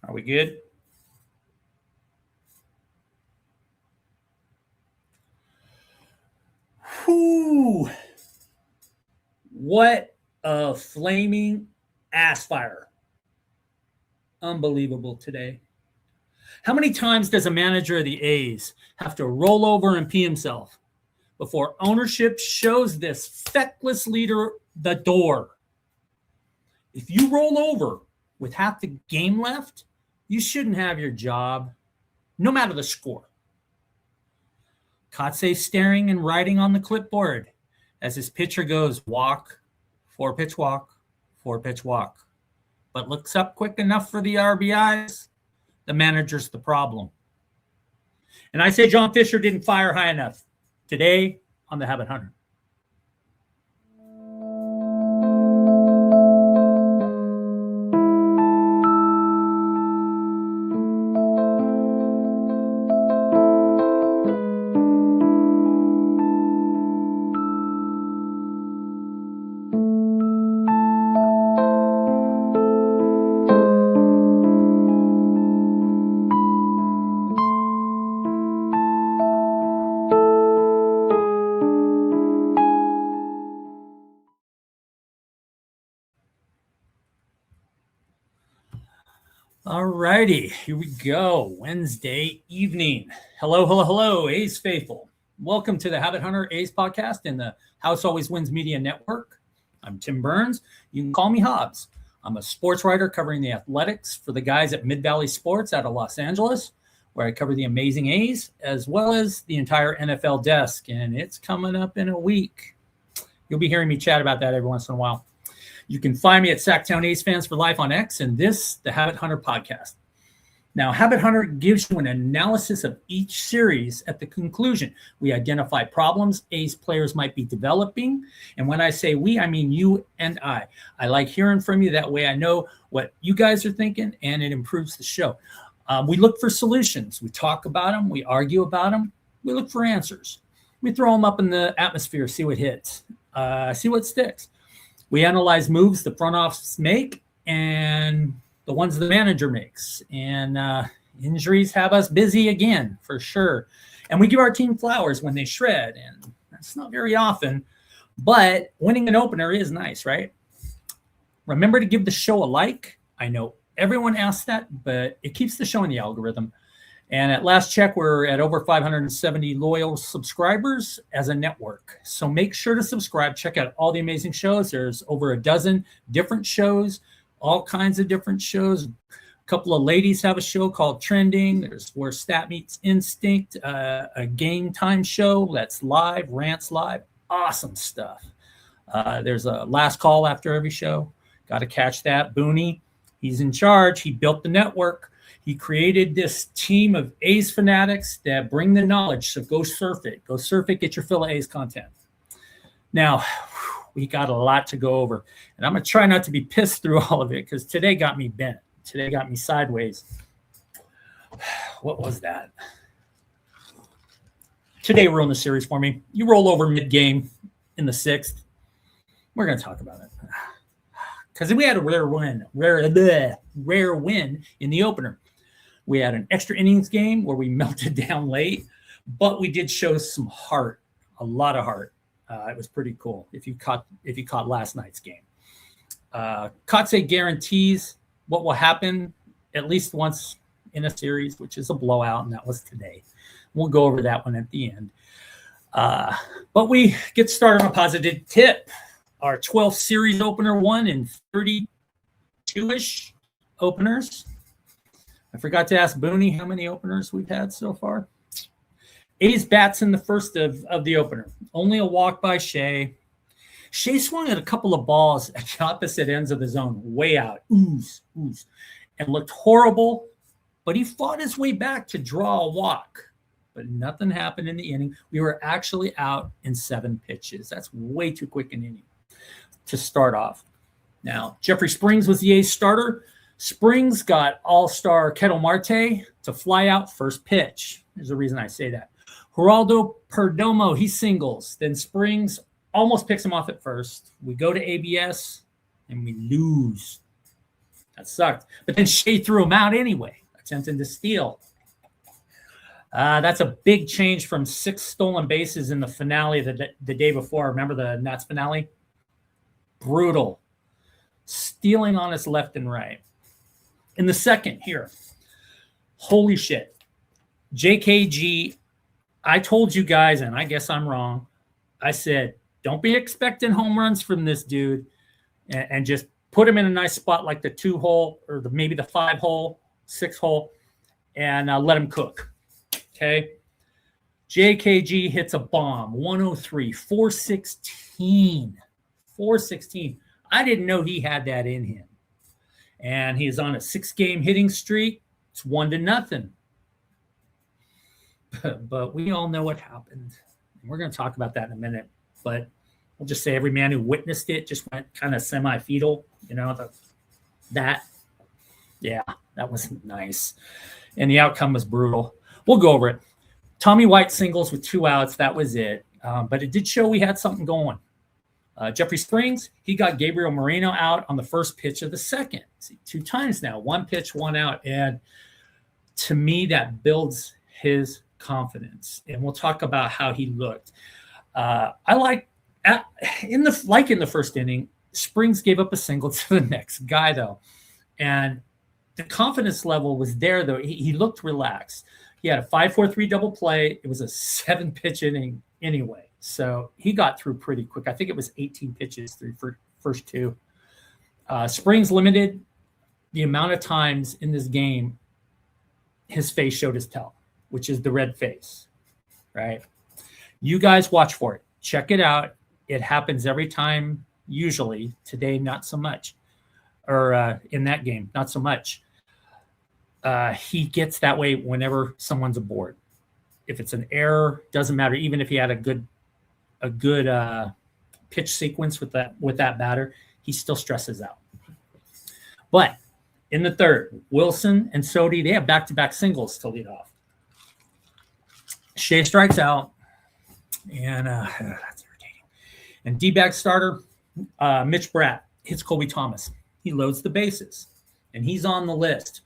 Are we good? Whew. What a flaming ass fire. Unbelievable today. How many times does a manager of the A's have to roll over and pee himself before ownership shows this feckless leader the door? If you roll over with half the game left, you shouldn't have your job, no matter the score. Kotsay staring and writing on the clipboard as his pitcher goes walk, 4-pitch walk, 4-pitch walk, but looks up quick enough for the RBIs. The manager's the problem. And I say John Fisher didn't fire high enough today on the Habit Hunter. All righty, here we go. Wednesday evening. Hello, A's faithful. Welcome to the Habit Hunter A's podcast in the House Always Wins Media Network. I'm Tim Burns. You can call me Hobbs. I'm a sports writer covering the athletics for the guys at Mid-Valley Sports out of Los Angeles, where I cover the amazing A's as well as the entire NFL desk, and it's coming up in a week. You'll be hearing me chat about that every once in a while. You can find me at Sacktown A's Fans for Life on X and this, the Habit Hunter podcast. Now, Habit Hunter gives you an analysis of each series at the conclusion. We identify problems A's players might be developing. And when I say we, I mean you and I. I like hearing from you. That way I know what you guys are thinking, and it improves the show. We look for solutions. We talk about them. We argue about them. We look for answers. We throw them up in the atmosphere, see what hits, see what sticks. We analyze moves the front office make and the ones the manager makes. And injuries have us busy again, for sure. And we give our team flowers when they shred. And that's not very often. But winning an opener is nice, right? Remember to give the show a like. I know everyone asks that, but it keeps the show in the algorithm. And at last check, we're at over 570 loyal subscribers as a network. So make sure to subscribe. Check out all the amazing shows. There's over a dozen different shows, all kinds of different shows. A couple of ladies have a show called Trending. There's Where Stat Meets Instinct, a game time show that's live, rants live. Awesome stuff. There's a last call after every show. Got to catch that. Booney, he's in charge. He built the network. He created this team of A's fanatics that bring the knowledge. So go surf it. Go surf it. Get your fill of A's content. Now, we got a lot to go over. And I'm going to try not to be pissed through all of it because today got me bent. Today got me sideways. What was that? Today ruined the series for me. You roll over mid-game in the 6th. We're going to talk about it. Because we had a rare win in the opener. We had an extra innings game where we melted down late, but we did show some heart, a lot of heart. It was pretty cool if you caught last night's game. Kotsay guarantees what will happen at least once in a series, which is a blowout, and that was today. We'll go over that one at the end. But we get started on a positive tip. Our 12th series opener won in 32-ish openers. I forgot to ask Booney how many openers we've had so far. A's bats in the first of the opener. Only a walk by Shea. Shea swung at a couple of balls at the opposite ends of the zone, way out, ooze, and looked horrible, but he fought his way back to draw a walk. But nothing happened in the inning. We were actually out in 7 pitches. That's way too quick an inning to start off. Now, Jeffrey Springs was the A's starter. Springs got all-star Kettle Marte to fly out first pitch. There's a reason I say that. Geraldo Perdomo, he singles. Then Springs almost picks him off at first. We go to ABS, and we lose. That sucked. But then Shea threw him out anyway, attempting to steal. That's a big change from 6 stolen bases in the finale the day before. Remember the Nats finale? Brutal. Stealing on us left and right. In the second here, holy shit. JKG, I told you guys, and I guess I'm wrong. I said, don't be expecting home runs from this dude, and just put him in a nice spot like the 2-hole or maybe the 5-hole, 6-hole, and let him cook. Okay. JKG hits a bomb, 103, 416. 416. I didn't know he had that in him. And he's on a 6-game hitting streak. It's 1-0. But we all know what happened. We're going to talk about that in a minute. But we'll just say every man who witnessed it just went kind of semi-fetal. You know, that wasn't nice. And the outcome was brutal. We'll go over it. Tommy White singles with 2 outs. That was it. But it did show we had something going. Jeffrey Springs, he got Gabriel Moreno out on the first pitch of the second. See, 2 times now. 1 pitch, 1 out. And to me, that builds his confidence. And we'll talk about how he looked. In the first inning, Springs gave up a single to the next guy, though. And the confidence level was there, though. He looked relaxed. He had a 5-4-3 double play. It was a 7-pitch inning anyway. So he got through pretty quick. I think it was 18 pitches through first 2. Springs limited the amount of times in this game his face showed his tell, which is the red face, right? You guys watch for it. Check it out. It happens every time, usually. Today, not so much. Or in that game, not so much. He gets that way whenever someone's aboard. If it's an error, doesn't matter. Even if he had a good pitch sequence with that batter, he still stresses out. But in the third, Wilson and Sodi, they have back-to-back singles to lead off. Shea strikes out, and that's irritating. And D-bag starter, Mitch Bratt hits Colby Thomas. He loads the bases, and he's on the list.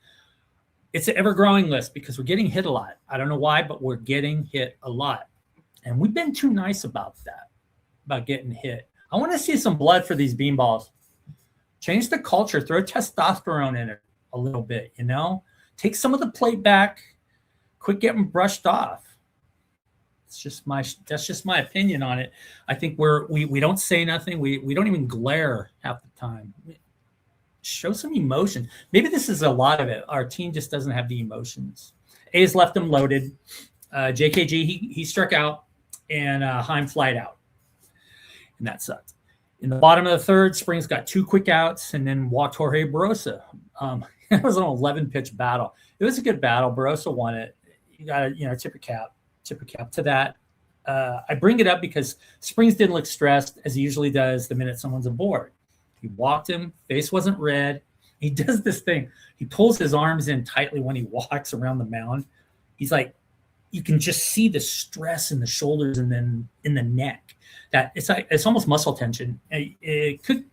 It's an ever-growing list because we're getting hit a lot. I don't know why, but we're getting hit a lot. And we've been too nice about that, about getting hit. I want to see some blood for these beanballs. Change the culture. Throw testosterone in it a little bit, you know? Take some of the plate back. Quit getting brushed off. That's just my opinion on it. I think we don't say nothing. We don't even glare half the time. Show some emotion. Maybe this is a lot of it. Our team just doesn't have the emotions. A's left him loaded. JKG, he struck out, and Heim flied out. And that sucked. In the bottom of the third, Springs got 2 quick outs and then walked Jorge Barossa. It was an 11-pitch battle. It was a good battle. Barossa won it. You got to, tip your cap to that. I bring it up because Springs didn't look stressed as he usually does the minute someone's aboard. He walked him. Face wasn't red. He does this thing. He pulls his arms in tightly when he walks around the mound. He's like, you can just see the stress in the shoulders and then in the neck. That it's almost muscle tension. It could,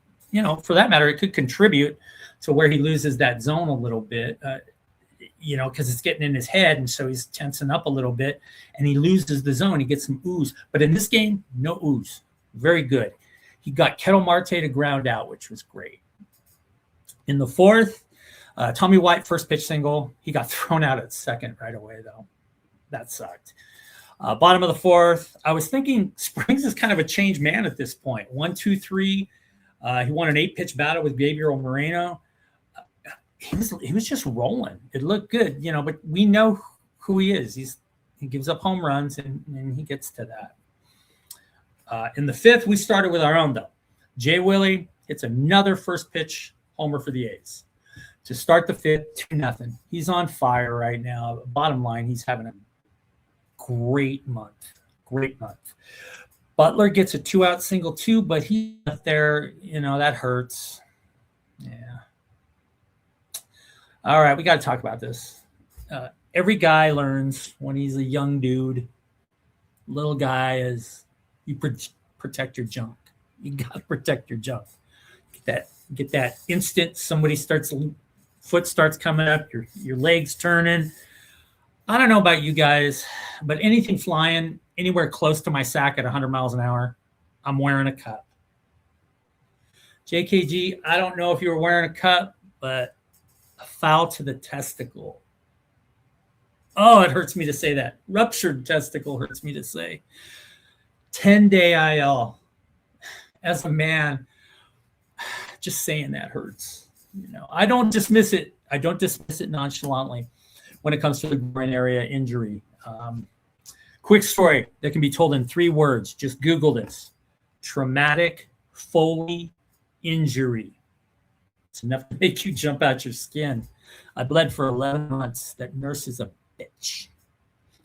for that matter, it could contribute to where he loses that zone a little bit, because it's getting in his head, and so he's tensing up a little bit, and he loses the zone. He gets some ooze. But in this game, no ooze. Very good. He got Kettle Marte to ground out, which was great. In the fourth, Tommy White, first pitch single. He got thrown out at second right away, though. That sucked. Bottom of the fourth, I was thinking Springs is kind of a changed man at this point. 1, 2, 3. He won an 8-pitch battle with Gabriel Moreno. He was just rolling. It looked good, but we know who he is. He gives up home runs, and he gets to that. In the fifth, we started with our own, though. Jay Willie hits another first pitch homer for the A's. To start the fifth, 2-0. He's on fire right now. Bottom line, he's having a great month. Great month. Butler gets a 2-out single too, but he's left there. That hurts. Yeah. All right, we got to talk about this. Every guy learns when he's a young dude. Little guy is you protect your junk. You got to protect your junk. Get that instant somebody starts foot starts coming up, your legs turning. I don't know about you guys, but anything flying anywhere close to my sack at 100 miles an hour, I'm wearing a cup. JKG, I don't know if you were wearing a cup, but a foul to the testicle. Oh, it hurts me to say that. Ruptured testicle hurts me to say. 10-day IL. As a man, just saying that hurts. I don't dismiss it. I don't dismiss it nonchalantly when it comes to the groin area injury. Quick story that can be told in 3 words. Just Google this. Traumatic Foley injury. It's enough to make you jump out your skin. I bled for 11 months. That nurse is a bitch.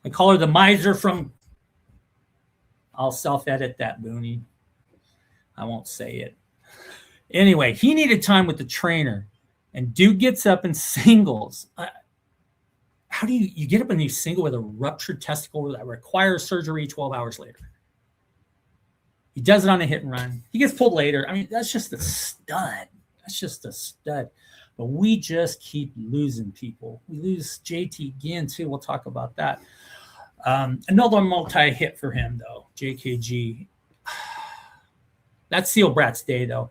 I call her the miser from... I'll self-edit that, Booney. I won't say it. Anyway, he needed time with the trainer, and dude gets up and singles. How do you get up and you single with a ruptured testicle that requires surgery 12 hours later? He does it on a hit and run. He gets pulled later. I mean, that's just a stud. That's just a stud. But we just keep losing people. We lose JT again, too. We'll talk about that. Another multi-hit for him, though, JKG. That's Seal Brat's day, though.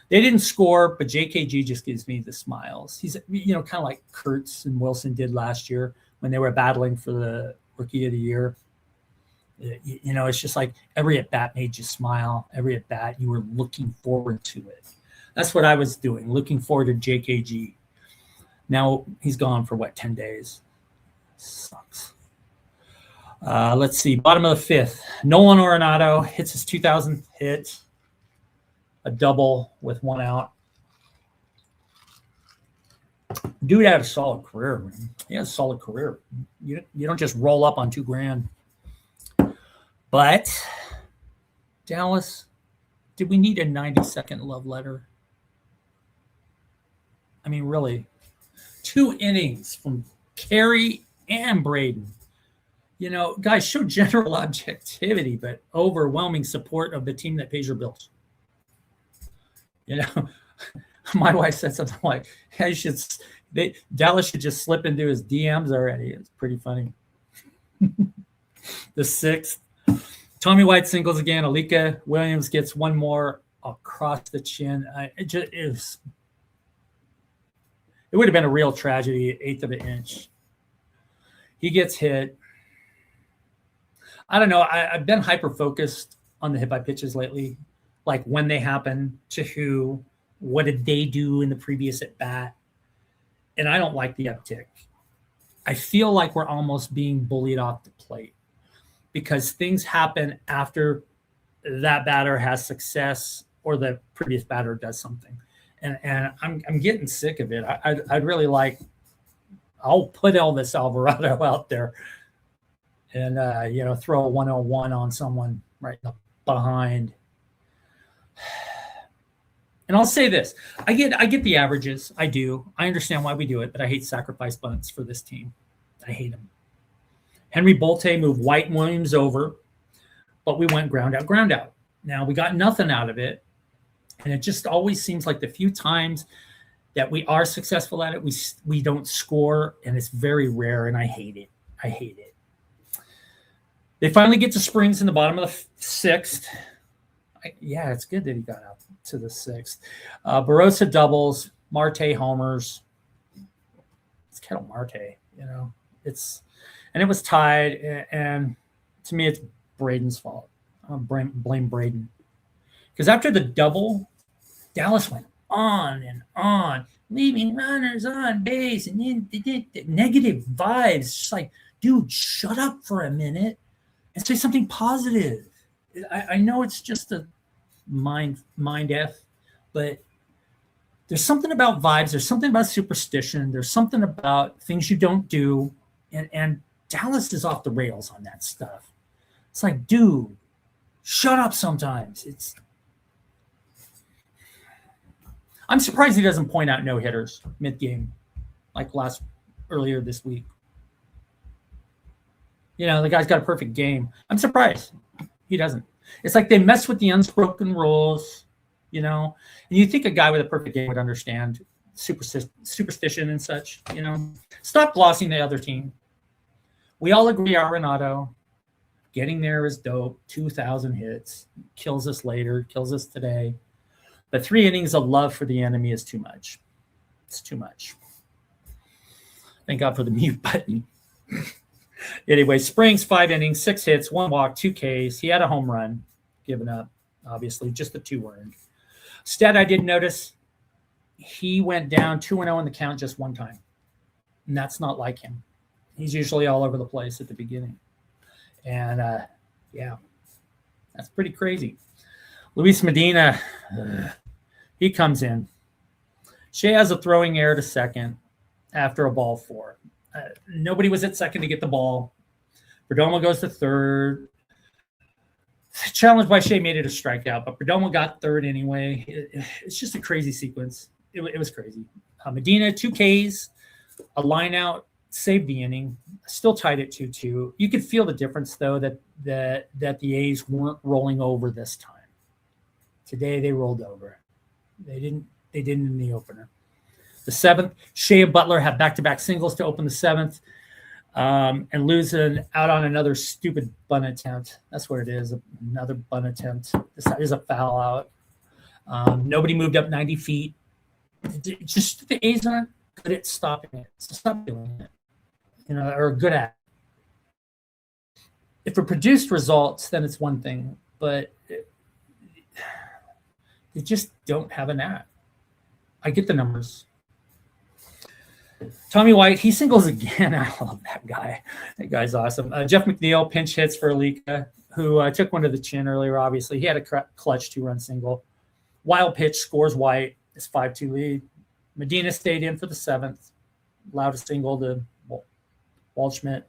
They didn't score, but JKG just gives me the smiles. He's, kind of like Kurtz and Wilson did last year when they were battling for the Rookie of the Year. It's just like every at-bat made you smile. Every at-bat, you were looking forward to it. That's what I was doing, looking forward to JKG. Now he's gone for, 10 days? Sucks. Let's see, bottom of the 5th. Nolan Arenado hits his 2000th hit. A double with 1 out. Dude had a solid career, man. He had a solid career. You don't just roll up on $2,000. But Dallas, did we need a 90-second love letter? I mean, really, 2 innings from Carey and Braden. Guys, show general objectivity, but overwhelming support of the team that pays your bills. My wife said something like, Dallas should just slip into his DMs already. It's pretty funny. The 6th, Tommy White singles again. Alika Williams gets 1 more across the chin. It would have been a real tragedy, 1/8 of an inch. He gets hit. I don't know. I've been hyper-focused on the hit by pitches lately. Like when they happen, to who, what did they do in the previous at bat? And I don't like the uptick. I feel like we're almost being bullied off the plate because things happen after that batter has success or the previous batter does something. And I'm getting sick of it. I'd really like, I'll put Elvis Alvarado out there and, throw a 101 on someone right behind. And I'll say this. I get the averages. I do. I understand why we do it, but I hate sacrifice bunts for this team. I hate them. Henry Bolte moved White and Williams over, but we went ground out. Now, we got nothing out of it, and it just always seems like the few times that we are successful at it, we don't score, and it's very rare, and I hate it. They finally get to Springs in the bottom of the 6th. It's good that he got out to the 6th. Barossa doubles, Marte homers. It's Kettle Marte, and it was tied. And to me, it's Braden's fault. I'll blame Braden. Because after the double, Dallas went on and on, leaving runners on base and negative vibes. Just like, dude, shut up for a minute and say something positive. I know it's just a mind F, but there's something about vibes. There's something about superstition. There's something about things you don't do. And Dallas is off the rails on that stuff. It's like, dude, shut up sometimes. I'm surprised he doesn't point out no hitters mid-game, like earlier this week. The guy's got a perfect game. I'm surprised he doesn't. It's like they mess with the unspoken rules, and you think a guy with a perfect game would understand superstition and such. Stop glossing the other team. We all agree Arenado getting there is dope. 2,000 hits, kills us later, kills us today. But 3 innings of love for the enemy is too much. It's too much. Thank God for the mute button. Anyway, Springs, 5 innings, 6 hits, 1 walk, 2 Ks. He had a home run given up, obviously. Just the 2 earned. Stat I didn't notice, he went down 2-0 in the count just 1 time. And that's not like him. He's usually all over the place at the beginning. And, yeah, that's pretty crazy. Luis Medina, he comes in. Shea has a throwing error to second after a ball 4. Nobody was at second to get the ball. Perdomo goes to third. Challenged by Shea made it a strikeout, but Perdomo got third anyway. It's just a crazy sequence. It was crazy. Medina, 2 Ks, a line out, saved the inning. Still tied at 2-2. You could feel the difference, though, that the A's weren't rolling over this time. Today they rolled over. They didn't in the opener. The 7th, Shea and Butler have back-to-back singles to open the 7th, and losing out on another stupid bunt attempt. That's what it is, another bunt attempt. This is a foul out. Nobody moved up 90 feet. Just the A's aren't good at stopping it. So stop doing it, or good at it. If it produced results, then it's one thing, but they just don't have a knack. I get the numbers. Tommy White, he singles again. I love that guy. That guy's awesome. Jeff McNeil pinch hits for Alika, who took one to the chin earlier, obviously. He had a clutch 2-run single. Wild pitch, scores White. It's 5-2 lead. Medina stayed in for the 7th. Allowed a single to Waldschmidt.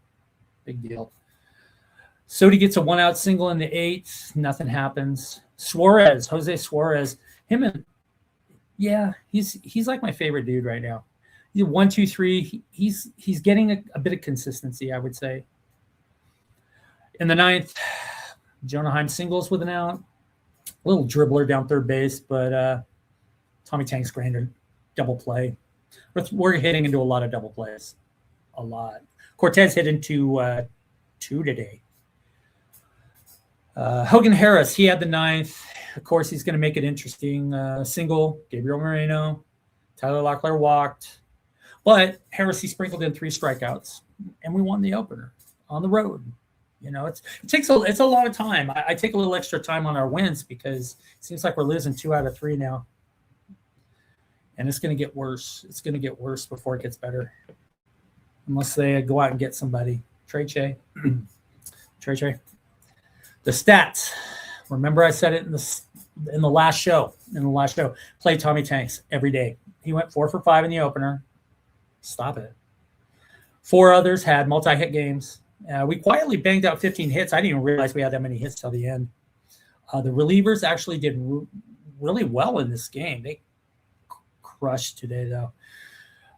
Big deal. Sodi gets a 1-out single in the 8th. Nothing happens. Jose Suarez, he's like my favorite dude right now. He's 1, 2, 3. He's getting a bit of consistency, I would say. In the 9th, Jonah Heim singles with an out. A little dribbler down third base, but Tommy Tank's grander double play. We're hitting into a lot of double plays. A lot. Cortez hit into 2 today. Hogan Harris, he had the 9th. Of course, he's going to make it interesting. Single, Gabriel Moreno. Tyler Locklear walked. But Harris, he sprinkled in 3 strikeouts, and we won the opener on the road. It's a lot of time. I take a little extra time on our wins because it seems like we're losing 2 out of 3 now. And it's going to get worse. It's going to get worse before it gets better. Unless they go out and get somebody. Trey Che. Trey. The stats. Remember I said it in the last show. Play Tommy Tanks every day. He went 4 for 5 in the opener. Stop it. 4 others had multi-hit games. We quietly banged out 15 hits. I didn't even realize we had that many hits till the end. The relievers actually did really well in this game. They crushed today, though.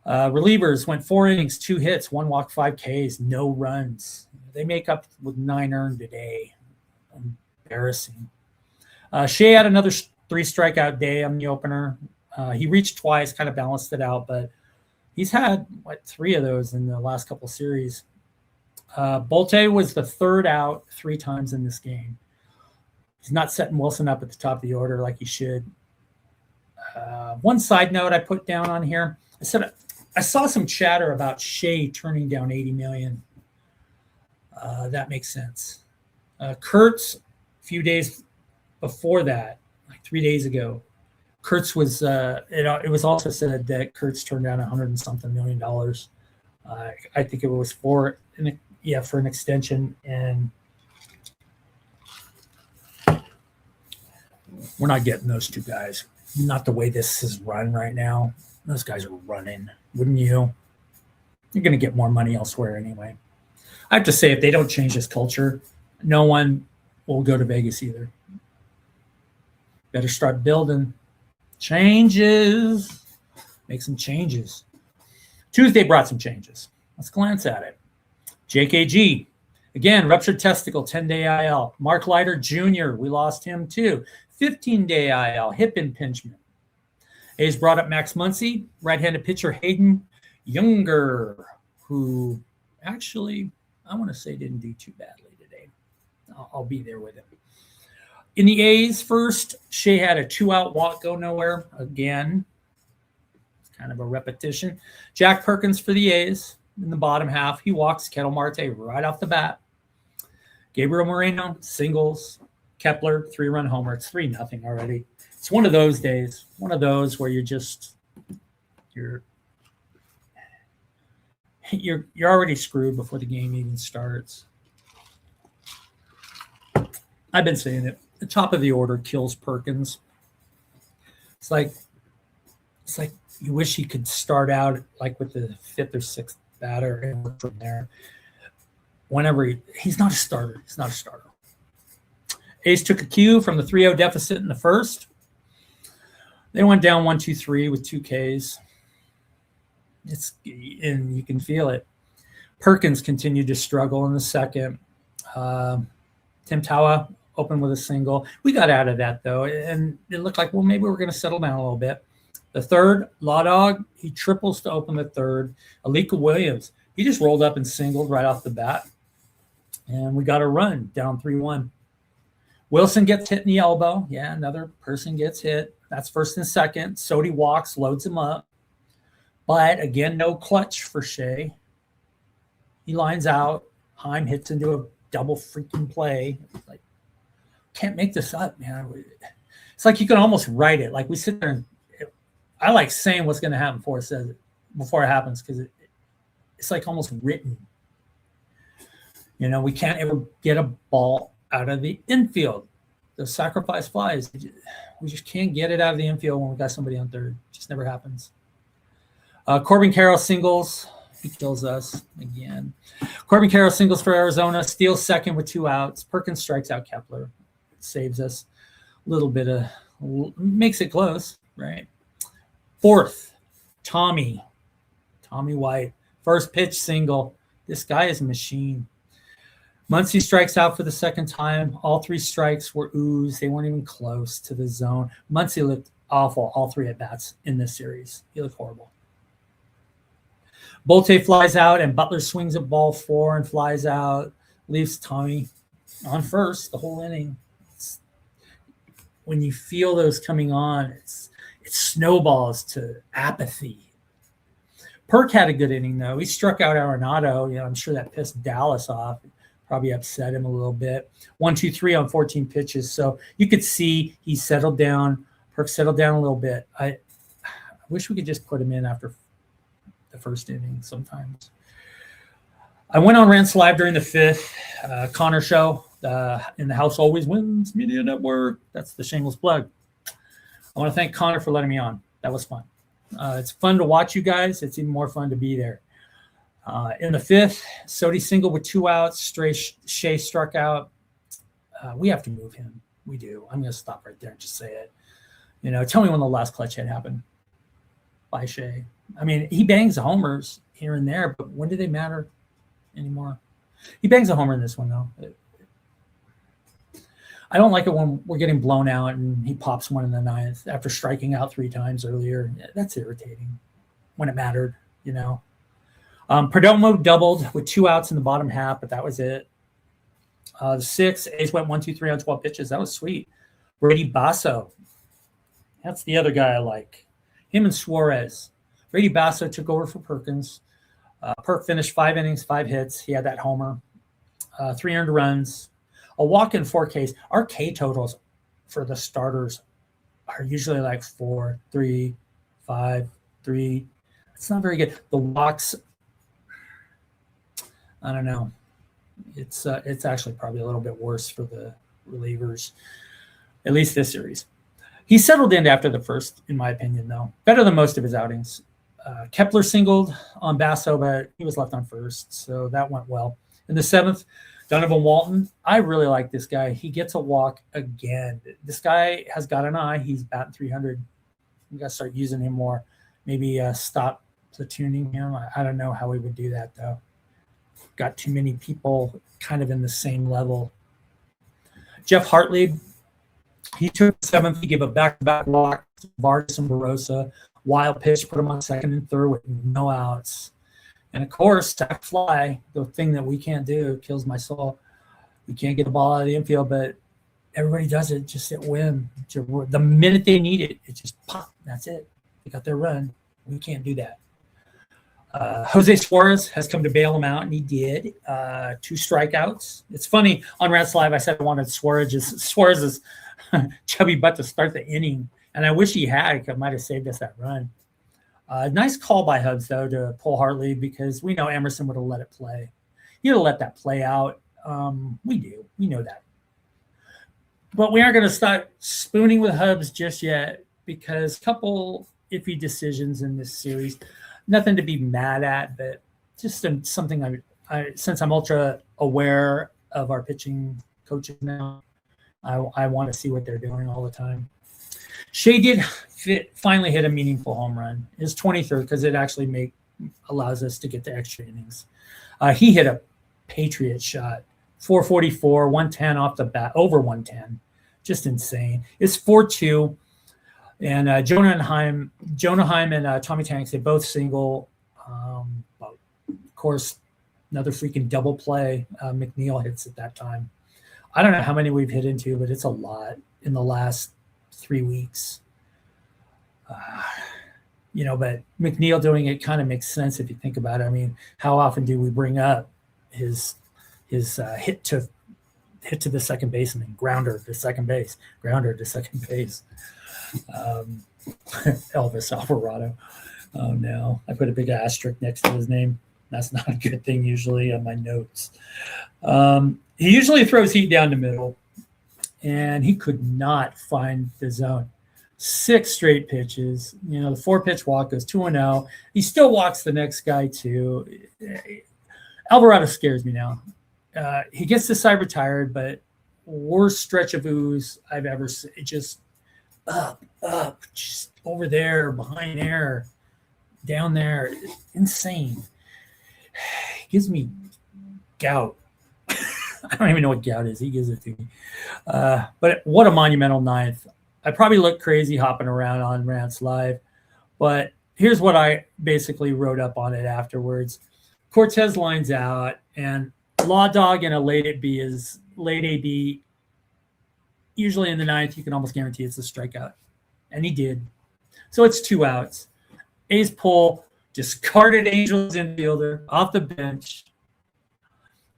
Relievers went 4 innings, 2 hits, 1 walk, 5 Ks, no runs. They make up with 9 earned today. Embarrassing. Shea had another 3 strikeout day on the opener. He reached twice, kind of balanced it out, but he's had 3 of those in the last couple series. Bolte was the 3rd out 3 times in this game. He's not setting Wilson up at the top of the order like he should. One side note I put down on here, I said I saw some chatter about Shea turning down $80 million. That makes sense. Kurtz, a few days before that, like 3 days ago, Kurtz was. It was also said that Kurtz turned down $100 and something million. I think it was for an extension, and we're not getting those 2 guys. Not the way this is run right now. Those guys are running, wouldn't you? You're going to get more money elsewhere anyway. I have to say, if they don't change this culture, no one will go to Vegas either. Better start building changes. Make some changes. Tuesday brought some changes. Let's glance at it. JKG, again, ruptured testicle, 10-day IL. Mark Leiter Jr., we lost him too. 15-day IL, hip impingement. A's brought up Max Muncy, right-handed pitcher Hayden Younger, who actually, I want to say didn't do too badly today. I'll be there with him. In the A's first, Shea had a 2-out walk, go nowhere again. It's kind of a repetition. Jack Perkins for the A's in the bottom half. He walks Kettle Marte right off the bat. Gabriel Moreno, singles. Kepler, 3-run homer. It's 3-0 already. It's one of those days, one of those where you're already screwed before the game even starts. I've been saying it. The top of the order kills Perkins. It's like you wish he could start out like with the 5th or 6th batter and work from there. Whenever he's not a starter. He's not a starter. A's took a cue from the 3-0 deficit in the first. They went down 1-2-3 with 2 Ks. And you can feel it. Perkins continued to struggle in the second. Tim Tawa opened with a single. We got out of that, though, and it looked like, well, maybe we're going to settle down a little bit. The third, Law Dog, he triples to open the third. Alika Williams, he just rolled up and singled right off the bat. And we got a run down 3-1. Wilson gets hit in the elbow. Yeah, another person gets hit. That's first and second. Sodi walks, loads him up. But, again, no clutch for Shea. He lines out. Heim hits into a double freaking play. It's like, can't make this up, man. It's like you can almost write it. Like we sit there and I like saying what's going to happen before it happens because it's like almost written. You know, we can't ever get a ball out of the infield. The sacrifice flies. We just can't get it out of the infield when we got somebody on third. It just never happens. Corbin Carroll singles. He kills us again. Corbin Carroll singles for Arizona. Steals second with 2 outs. Perkins strikes out Kepler. Saves us a little bit of, makes it close, right? Fourth, Tommy White. First pitch single. This guy is a machine. Muncy strikes out for the second time. All 3 strikes were ooze. They weren't even close to the zone. Muncy looked awful, all 3 at-bats in this series. He looked horrible. Bolte flies out, and Butler swings at ball 4 and flies out. Leaves Tommy on first the whole inning. When you feel those coming on, it snowballs to apathy. Perk had a good inning, though. He struck out Arenado. You know, I'm sure that pissed Dallas off. Probably upset him a little bit. 1-2-3 on 14 pitches. So you could see he settled down. Perk settled down a little bit. I wish we could just put him in after the first inning sometimes. I went on Rants Live during the 5th. Connor show in the House Always Wins Media Network. That's the shameless plug. I want to thank Connor for letting me on. That was fun. It's fun to watch you guys. It's even more fun to be there. In the 5th, Sodi single with 2 outs. Shea struck out. We have to move him. We do. I'm going to stop right there and just say it. You know, tell me when the last clutch hit happened by Shea. I mean, he bangs homers here and there, but when do they matter anymore? He bangs a homer in this one, though. I don't like it when we're getting blown out and he pops one in the 9th after striking out 3 times earlier. That's irritating when it mattered, you know. Perdomo doubled with 2 outs in the bottom half, but that was it. The 6th, A's went 1-2-3 on 12 pitches. That was sweet. Brady Basso. That's the other guy I like. Him and Suarez. Brady Basso took over for Perkins. Perk finished 5 innings, 5 hits. He had that homer. 3 earned runs. A walk in 4 Ks. Our K totals for the starters are usually like 4, 3, 5, 3. It's not very good. The walks, I don't know. It's actually probably a little bit worse for the relievers, at least this series. He settled in after the first, in my opinion, though. Better than most of his outings. Kepler singled on Basso, but he was left on first, so that went well. In the 7th, Donovan Walton. I really like this guy. He gets a walk again. This guy has got an eye. He's batting 300. We got to start using him more. Maybe stop platooning him. I don't know how we would do that, though. Got too many people kind of in the same level. Jeff Hartley, he took the 7th. He gave a back-to-back walk Vargas and Barossa. Wild pitch, put him on second and third with no outs. And of course, sack fly, the thing that we can't do, kills my soul. We can't get the ball out of the infield, but everybody does it just at whim. The minute they need it, it just pop. That's it. They got their run. We can't do that. Jose Suarez has come to bail him out, and he did. 2 strikeouts. It's funny, on Rats Live, I said I wanted Suarez's chubby butt to start the inning, and I wish he had. It might have saved us that run. Nice call by Hobbs, though, to pull Hartley, because we know Emerson would have let it play. He would have let that play out. We do. We know that. But we aren't going to start spooning with Hobbs just yet, because a couple iffy decisions in this series. Nothing to be mad at, but just something since I'm ultra aware of our pitching coaches now, I want to see what they're doing all the time. Shea did finally hit a meaningful home run. His 23rd, because it actually allows us to get to extra innings. He hit a Patriot shot, 444, 110 off the bat, over 110. Just insane. It's 4-2. And Jonah Heim and Tommy Tanks, they both single. Of course, another freaking double play. McNeil hits at that time. I don't know how many we've hit into, but it's a lot in the last 3 weeks. But McNeil doing it kind of makes sense if you think about it. I mean, how often do we bring up his hit to the second baseman, grounder to second base, Elvis Alvarado. Oh no, I put a big asterisk next to his name. That's not a good thing usually on my notes. He usually throws heat down the middle, and he could not find the zone. 6 straight pitches. The 4-pitch walk goes 2-0. He still walks the next guy too. Alvarado scares me now. He gets the side retired, but worst stretch of ooze I've ever seen. Just up, just over there, behind there, down there. Insane. Gives me gout. I don't even know what gout is. He gives it to me. But what a monumental ninth. I probably look crazy hopping around on Rants Live, but here's what I basically wrote up on it afterwards. Cortez lines out, and Law Dog in a late AB. Usually in the ninth, you can almost guarantee it's a strikeout. And he did. So it's 2 outs. A's pull, discarded Angels infielder off the bench.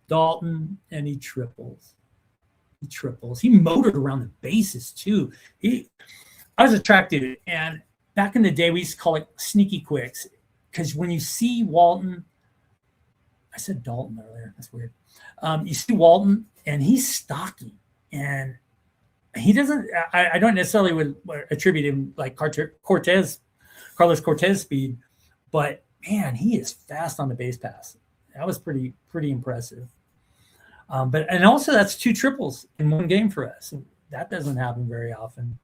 Dalton, and he triples. He motored around the bases, too. I was attracted. And back in the day, we used to call it sneaky quicks. Because when you see Walton, I said Dalton earlier. That's weird. You see Walton, and he's stocky. And he doesn't – I don't necessarily would attribute him like Carlos Cortez speed. But, man, he is fast on the base pass. That was pretty impressive. And also that's 2 triples in one game for us. That doesn't happen very often.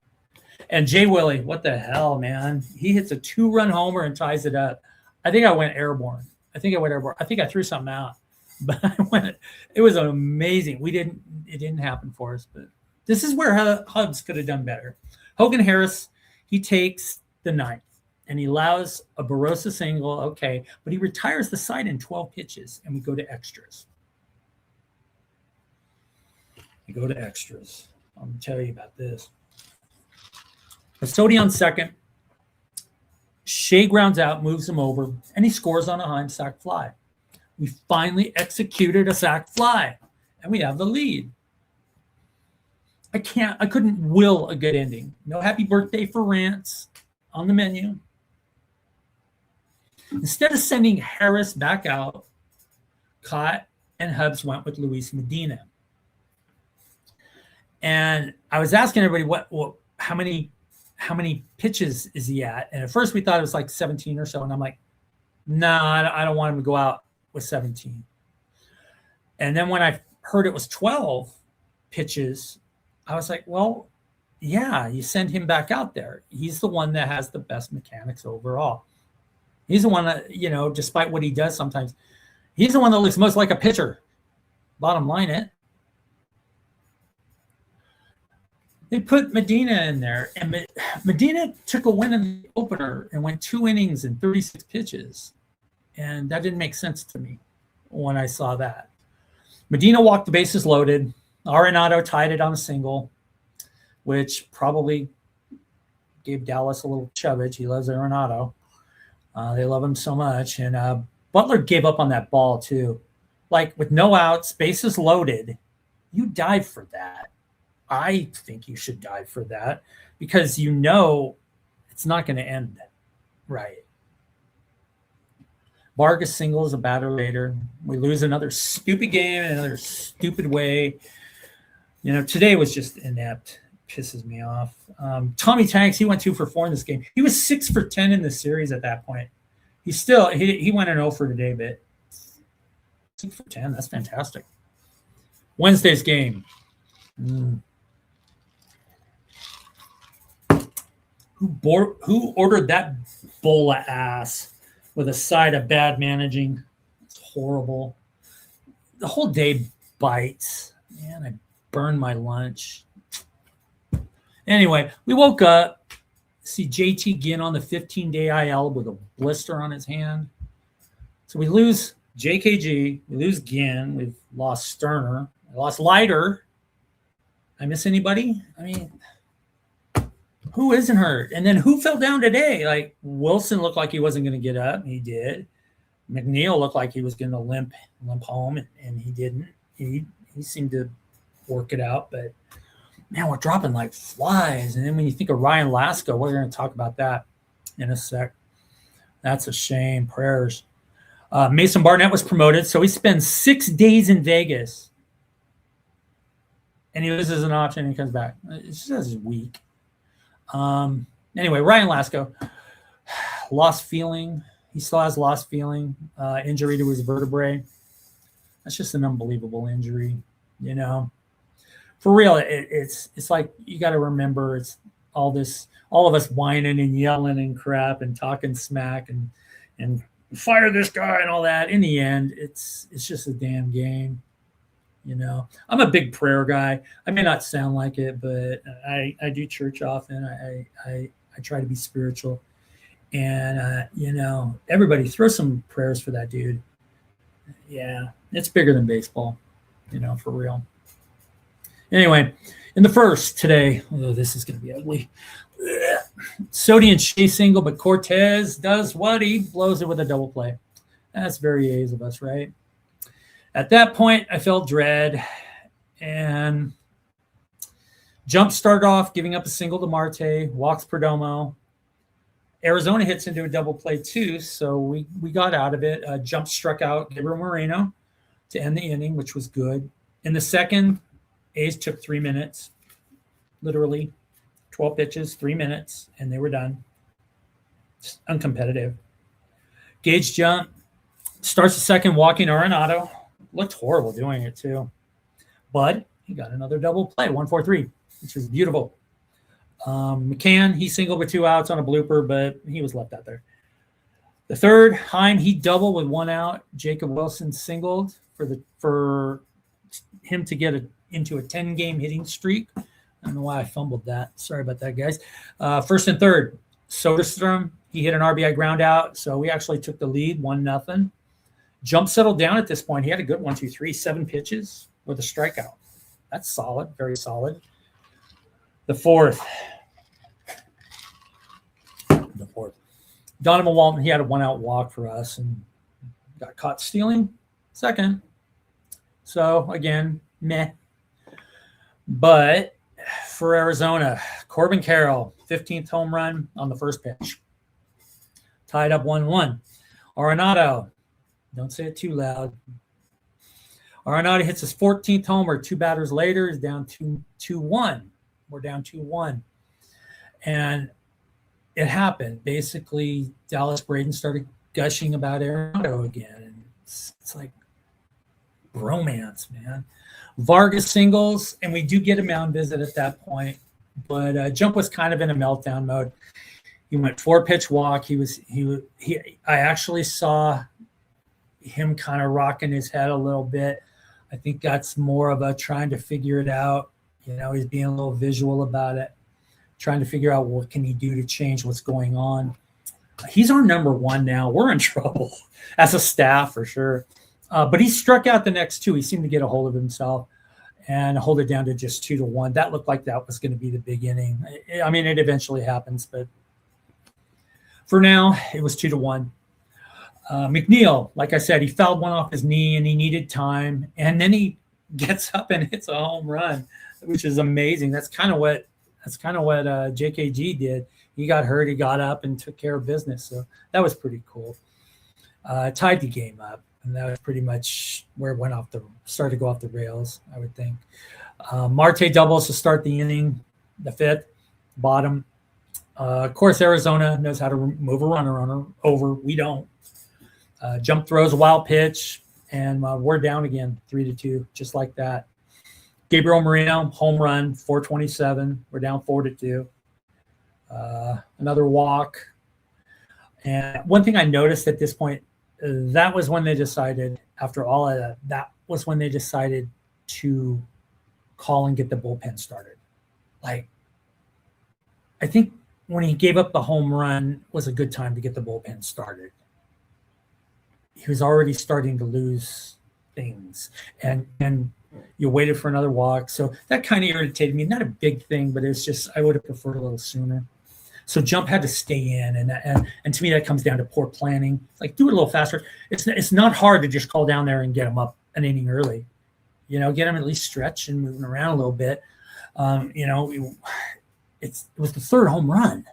And Jay Willie, what the hell, man? He hits a 2-run homer and ties it up. I think I went airborne. I think I threw something out, but it was amazing. It didn't happen for us, but this is where Hobbs could have done better. Hogan Harris, he takes the ninth and he allows a Barossa single. Okay. But he retires the side in 12 pitches and we go to extras. I'm going to tell you about this. Custody on second. Shea grounds out, moves him over, and he scores on a Heim sac fly. We finally executed a sac fly, and we have the lead. I couldn't will a good ending. No happy birthday for Rants on the menu. Instead of sending Harris back out, Cott and Hobbs went with Luis Medina. And I was asking everybody how many pitches is he at? And at first we thought it was like 17 or so. And I'm like, I don't want him to go out with 17. And then when I heard it was 12 pitches, I was like, well, yeah, you send him back out there. He's the one that has the best mechanics overall. He's the one that, despite what he does sometimes, he's the one that looks most like a pitcher. Bottom line, They put Medina in there, and Medina took a win in the opener and went 2 innings and 36 pitches. And that didn't make sense to me when I saw that. Medina walked the bases loaded. Arenado tied it on a single, which probably gave Dallas a little chubbage. He loves Arenado. They love him so much. And Butler gave up on that ball too. Like with no outs, bases loaded, you dive for that. I think you should dive for that because you know it's not going to end right. Vargas singles a batter later. We lose another stupid game in another stupid way. You know, today was just inept. Pisses me off. Tommy Tanks, he went 2 for 4 in this game. He was 6 for 10 in the series at that point. He went an 0 for today, but 6 for 10, that's fantastic. Wednesday's game. Who ordered that bowl of ass with a side of bad managing? It's horrible. The whole day bites. Man, I burned my lunch. Anyway, we woke up, see JT Ginn on the 15-day IL with a blister on his hand. So we lose JKG, we lose Ginn, we've lost Sterner, we lost Leiter. I miss anybody? I mean, who isn't hurt? And then who fell down today? Like Wilson looked like he wasn't going to get up. He did. McNeil looked like he was going to limp home, and he didn't. He seemed to work it out, but man, we're dropping like flies. And then when you think of Ryan Lasko, we're going to talk about that in a sec. That's a shame. Prayers. Mason Barnett was promoted, so he spends 6 days in Vegas. And he loses an option and he comes back. It's just weak. Anyway, Ryan Lasko, lost feeling. He still has lost feeling. Injury to his vertebrae. That's just an unbelievable injury, you know. For real, it's like you got to remember it's all of us whining and yelling and crap and talking smack and fire this guy and all that. In the end, it's just a damn game, you know. I'm a big prayer guy. I may not sound like it, but I do church often. I try to be spiritual, and you know, everybody throw some prayers for that dude. Yeah, it's bigger than baseball, you know, for real. Anyway, in the first today, this is going to be ugly. Sodi and Shea single, but Cortez does what? He blows it with a double play. That's very A's of us, right? At that point, I felt dread. And Jump started off giving up a single to Marte, walks Perdomo. Arizona hits into a double play too, so we got out of it. Jump struck out Gabriel Moreno to end the inning, which was good. In the second, A's took 3 minutes, literally 12 pitches, 3 minutes, and they were done. Just uncompetitive. Gage Jump starts the second, walking Arenado. Looked horrible doing it too. But he got another double play, 1-4-3, which was beautiful. McCann, he singled with 2 outs on a blooper, but he was left out there. The third, Heim, he doubled with 1 out. Jacob Wilson singled for him to get into a 10-game hitting streak. I don't know why I fumbled that. Sorry about that, guys. First and third, Soderstrom, he hit an RBI ground out, so we actually took the lead, 1-0. Jump settled down at this point. He had a good 7 pitches with a strikeout. That's solid, very solid. The fourth. Donovan Walton, he had a 1-out walk for us and got caught stealing second. So, again, meh. But for Arizona, Corbin Carroll, 15th home run on the first pitch. Tied up 1-1. Arenado, don't say it too loud. Arenado hits his 14th homer. 2 batters later is down 2-1. We're down 2-1. And it happened. Basically, Dallas Braden started gushing about Arenado again. And it's like romance, man. Vargas singles, and we do get a mound visit at that point. But Jump was kind of in a meltdown mode. He went 4-pitch walk. I actually saw him kind of rocking his head a little bit. I think that's more of a trying to figure it out. He's being a little visual about it, trying to figure out what can he do to change what's going on. He's our number one now. We're in trouble as a staff for sure. But he struck out the next two. He seemed to get a hold of himself and hold it down to just 2-1. That looked like that was going to be the big inning. I mean, it eventually happens, but for now, it was 2-1. McNeil, like I said, he fouled one off his knee and he needed time. And then he gets up and hits a home run, which is amazing. That's kind of what JKG did. He got hurt, he got up and took care of business. So that was pretty cool. Tied the game up, and that was pretty much where it started to go off the rails, I would think. Marte doubles to start the inning, the fifth, bottom. Of course, Arizona knows how to move a runner over. We don't. Jump throws, a wild pitch, and we're down again, 3-2, just like that. Gabriel Moreno, home run, 427. We're down 4-2. Another walk. And one thing I noticed at this point, that was when they decided, after all of that was when they decided to call and get the bullpen started. Like, I think when he gave up the home run was a good time to get the bullpen started. He was already starting to lose things, and you waited for another walk. So that kind of irritated me. Not a big thing, but it's just I would have preferred a little sooner. So Jump had to stay in, and to me that comes down to poor planning. Like, do it a little faster. It's not hard to just call down there and get him up an inning early. Get him at least stretching, moving around a little bit. It was the third home run.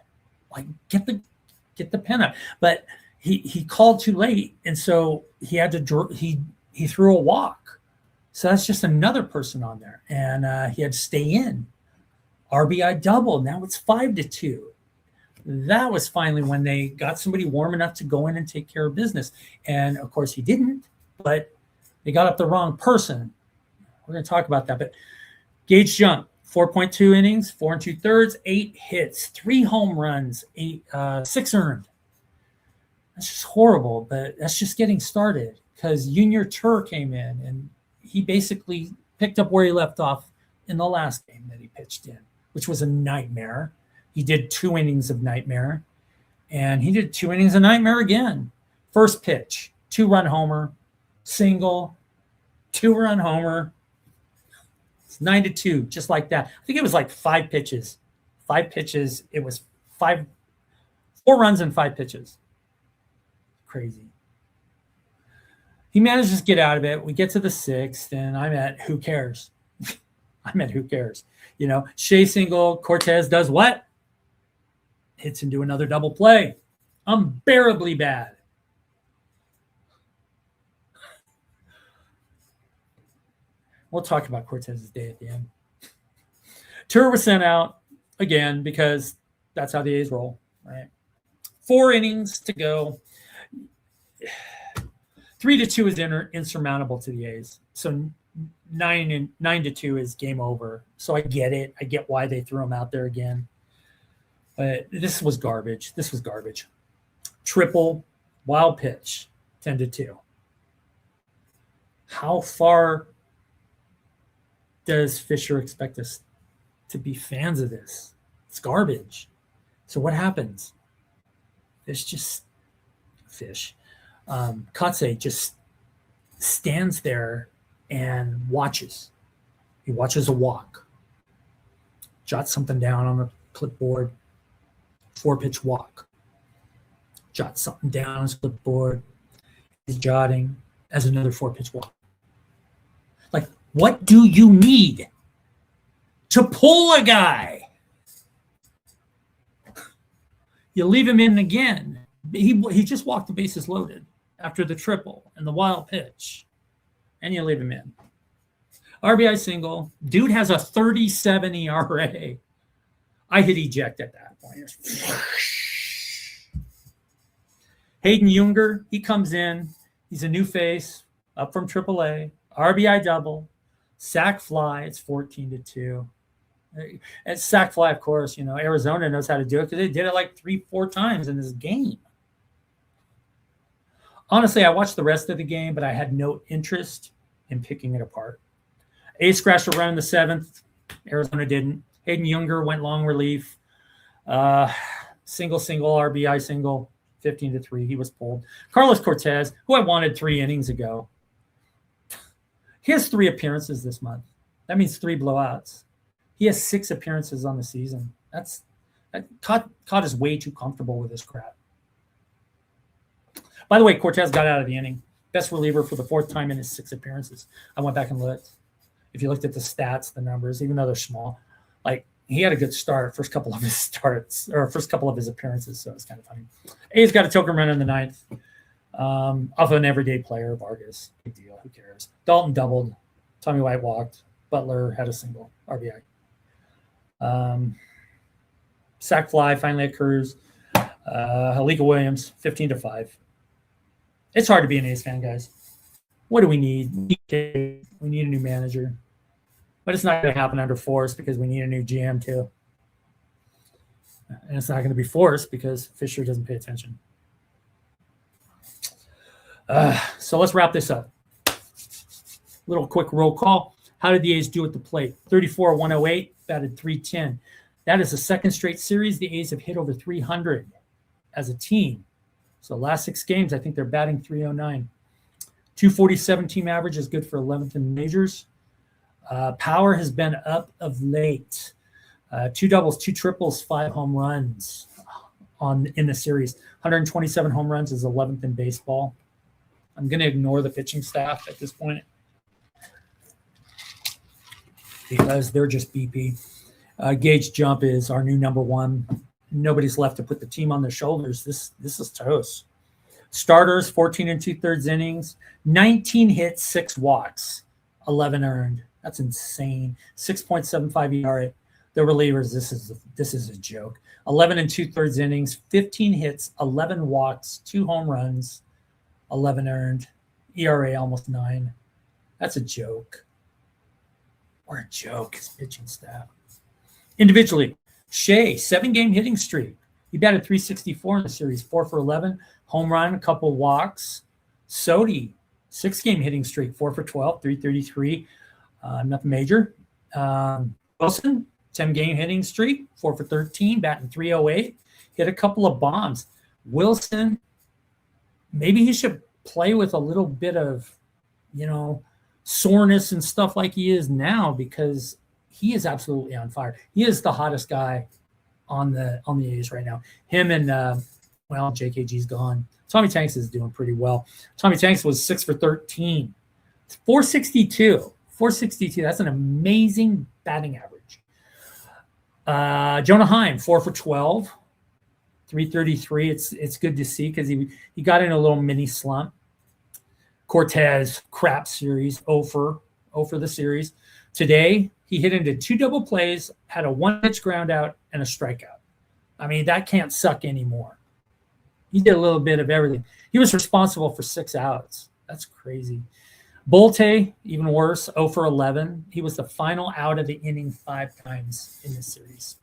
Like, get the pen up, but he called too late, and so he had to he threw a walk. So that's just another person on there, and he had to stay in. RBI double. Now it's 5-2. That was finally when they got somebody warm enough to go in and take care of business. And of course he didn't, but they got up the wrong person. We're going to talk about that. But Gage Jump, 4.2 innings, 4 2/3, 8 hits, 3 home runs, 6 earned. That's just horrible, but that's just getting started because Junior Tur came in and he basically picked up where he left off in the last game that he pitched in, which was a nightmare. He did 2 innings of nightmare, and he did 2 innings of nightmare again. First pitch, 2-run homer, single, 2-run homer. It's 9-2, just like that. I think it was like 5 pitches. 5 pitches. It was 4 runs and 5 pitches. Crazy. He manages to get out of it. We get to the 6th, and I'm at who cares? Who cares? Shea single, Cortez does what? Hits into another double play. Unbearably bad. We'll talk about Cortez's day at the end. Tur was sent out again because that's how the A's roll, right? 4 innings to go. 3-2 is insurmountable to the A's. So 9-2 is game over. So I get it. I get why they threw him out there again. But this was garbage. Triple, wild pitch, 10-2. How far does Fisher expect us to be fans of this? It's garbage. So what happens? Kotsay just stands there and watches. He watches a walk, jots something down on the clipboard, 4-pitch walk, jots something down on his clipboard, he's jotting as another 4-pitch walk. Like, what do you need to pull a guy? You leave him in again. He just walked the bases loaded after the triple and the wild pitch, and you leave him in. RBI single. Dude has a 37 ERA. I hit eject at that point. Hayden Junger, he comes in. He's a new face, up from AAA. RBI double. Sac fly. It's 14-2. At sac fly, of course, Arizona knows how to do it because they did it like 3-4 times in this game. Honestly, I watched the rest of the game, but I had no interest in picking it apart. Ace scratched a run in the 7th. Arizona didn't. Hayden Younger went long relief. Single, RBI single, 15-3. He was pulled. Carlos Cortez, who I wanted 3 innings ago, he has 3 appearances this month. That means 3 blowouts. He has 6 appearances on the season. Cott is way too comfortable with this crap. By the way, Cortez got out of the inning. Best reliever for the 4th time in his 6 appearances. I went back and looked. If you looked at the stats, the numbers, even though they're small, like he had a good start, first couple of his appearances, so it's kind of funny. A's got a token run in the 9th off an everyday player, Vargas. Big deal, who cares? Dalton doubled. Tommy White walked. Butler had a single RBI. Sack fly finally occurs. Halika Williams, 15-5. It's hard to be an A's fan, guys. What do we need? We need a new manager. But it's not going to happen under Force because we need a new GM too. And it's not going to be Force because Fisher doesn't pay attention. So let's wrap this up. Little quick roll call. How did the A's do at the plate? 34-108, batted .310. That is the 2nd straight series the A's have hit over 300 as a team. So last 6 games, I think they're batting .309. 247 team average is good for 11th in majors. Power has been up of late. 2 doubles, 2 triples, 5 home runs in the series. 127 home runs is 11th in baseball. I'm going to ignore the pitching staff at this point because they're just BP. Gauge jump is our new number 1. Nobody's left to put the team on their shoulders. This is toast. Starters, 14 2/3 innings, 19 hits, 6 walks, 11 earned. That's insane. 6.75 ERA. The relievers, this is a joke. 11 2/3 innings, 15 hits, 11 walks, 2 home runs, 11 earned. ERA almost 9. That's a joke. Or a joke, his pitching staff. Individually, Shea, 7-game hitting streak. He batted .364 in the series, 4 for 11, home run, a couple walks. Sodi, 6-game hitting streak, 4 for 12, .333, nothing major. Wilson, 10-game hitting streak, 4 for 13, batting .308, hit a couple of bombs. Wilson, maybe he should play with a little bit of, soreness and stuff like he is now because he is absolutely on fire. He is the hottest guy on the A's right now. Him and JKG's gone. Tommy Tanks is doing pretty well. Tommy Tanks was 6 for 13, 462. 462. That's an amazing batting average. Jonah Heim, 4 for 12, 333. It's good to see because he got in a little mini slump. Cortez, crap series, 0 for the series. Today, he hit into 2 double plays, had a 1-pitch ground out, and a strikeout. I mean, that can't suck anymore. He did a little bit of everything. He was responsible for 6 outs. That's crazy. Bolte, even worse, 0 for 11. He was the final out of the inning 5 times in this series.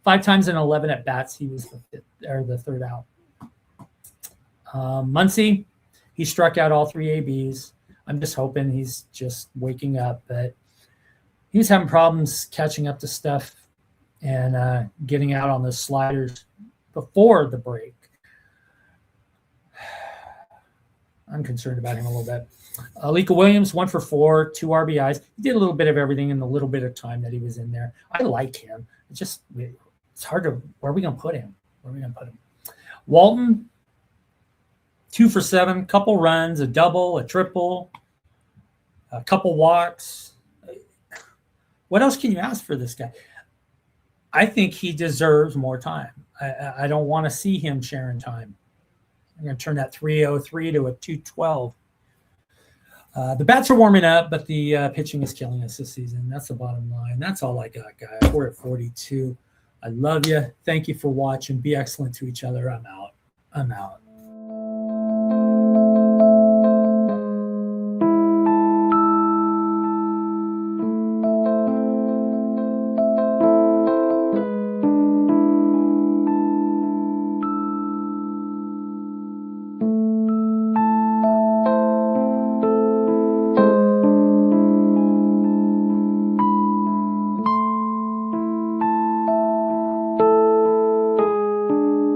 5 times in 11 at-bats, he was the 3rd out. Muncy, he struck out all 3 ABs. I'm just hoping he's just waking up, but he was having problems catching up to stuff and getting out on the sliders before the break. I'm concerned about him a little bit. Alika Williams, 1 for 4, 2 RBIs. He did a little bit of everything in the little bit of time that he was in there. I like him. It's hard to – where are we going to put him? Walton, 2 for 7, couple runs, a double, a triple, a couple walks. What else can you ask for this guy? I think he deserves more time. I don't want to see him sharing time. I'm going to turn that 303 to a 212. The bats are warming up, but the pitching is killing us this season. That's the bottom line. That's all I got, guys. We're at 42. I love you. Thank you for watching. Be excellent to each other. I'm out.